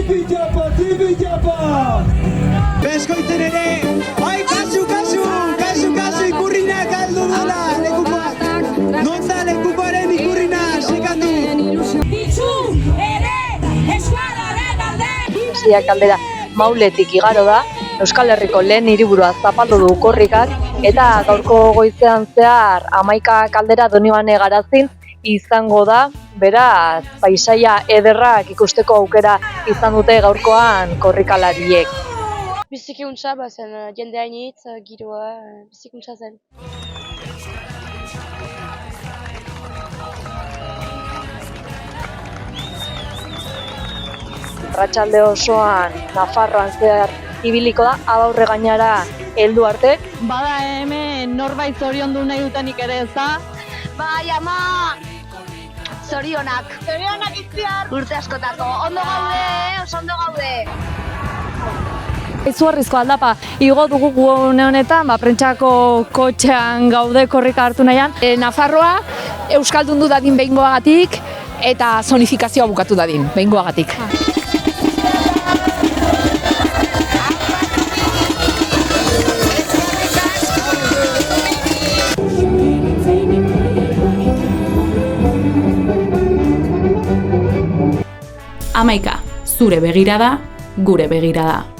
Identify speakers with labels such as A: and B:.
A: Tipi-tapa!
B: Beskoitzen ere, ai, kasu, ikurrina galdu dula, lekukoak. Non da lekukoaren ikurrina, sekandu.
C: Bitxu ere eskualaren alde!
D: Siak aldera Mauletik igaro da, Euskal Herriko lehen hiriburua zapaldu du korrikak, eta gaurko goizean zehar 11 kaldera Donibane Garazin izango da, beraz, paisaia ederrak ikusteko aukera izan dute gaurkoan korrikalariek.
E: Biziki untsa zen, jende hainitz, giroa, biziki untsa zen.
D: Arratsalde osoan Nafarroan zehar ibiliko da, abaurre gainara heldu arte.
F: Bada hemen norbait zoriondu nahi dutenik ere, ez da?
E: Bai, ama! Zorionak!
F: Zorionak iztiar!
E: Urte askotako, ondo gaude, oso ondo gaude!
G: Izugarrizko aldapa igo dugu une honetan, prentsako kotxean gaude korrika hartu nahian. Nafarroa euskaldundu dadin behingoagatik eta zonifikazioa bukatu dadin behingoagatik.
H: Hamaika, zure begirada, gure begirada.